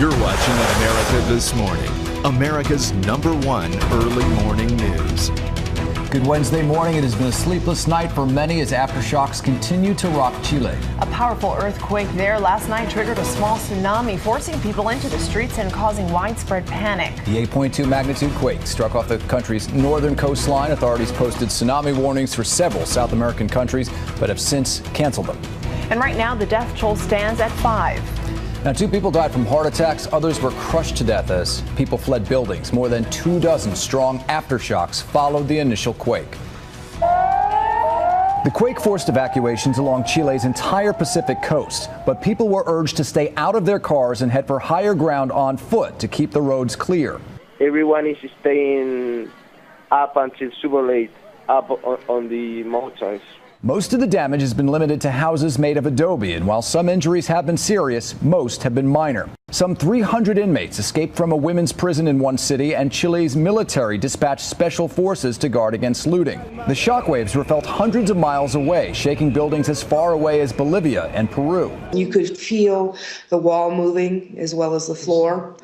You're watching America This Morning, America's #1 early morning news. Good Wednesday morning. It has been a sleepless night for many as aftershocks continue to rock Chile. A powerful earthquake there last night triggered a small tsunami, forcing people into the streets and causing widespread panic. The 8.2 magnitude quake struck off the country's northern coastline. Authorities posted tsunami warnings for several South American countries, but have since canceled them. And right now, the death toll stands at 5. Now, 2 people died from heart attacks. Others were crushed to death as people fled buildings. More than 24 strong aftershocks followed the initial quake. The quake forced evacuations along Chile's entire Pacific coast, but people were urged to stay out of their cars and head for higher ground on foot to keep the roads clear. Everyone is staying up until super late, up on the mountains. Most of the damage has been limited to houses made of adobe, and while some injuries have been serious, most have been minor. Some 300 inmates escaped from a women's prison in one city, and Chile's military dispatched special forces to guard against looting. The shockwaves were felt hundreds of miles away, shaking buildings as far away as Bolivia and Peru. You could feel the wall moving as well as the floor.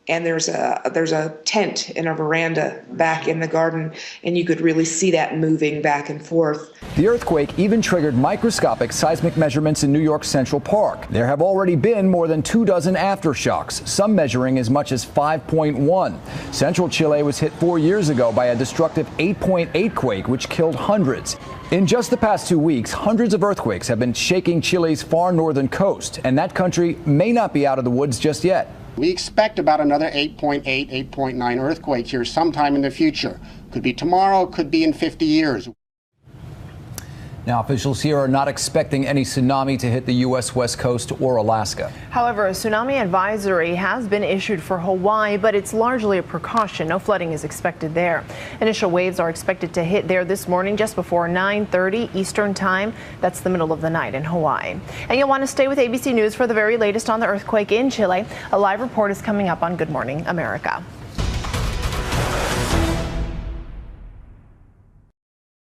And there's a tent in a veranda back in the garden, and you could really see that moving back and forth. The earthquake even triggered microscopic seismic measurements in New York's Central Park. There have already been more than 24 aftershocks, some measuring as much as 5.1. Central Chile was hit 4 years ago by a destructive 8.8 quake, which killed hundreds. In just the past 2 weeks, hundreds of earthquakes have been shaking Chile's far northern coast, and that country may not be out of the woods just yet. We expect about another 8.8, 8.9 earthquake here sometime in the future. Could be tomorrow, could be in 50 years. Now, officials here are not expecting any tsunami to hit the U.S. West Coast or Alaska. However, a tsunami advisory has been issued for Hawaii, but it's largely a precaution. No flooding is expected there. Initial waves are expected to hit there this morning just before 9:30 Eastern Time. That's the middle of the night in Hawaii. And you'll want to stay with ABC News for the very latest on the earthquake in Chile. A live report is coming up on Good Morning America.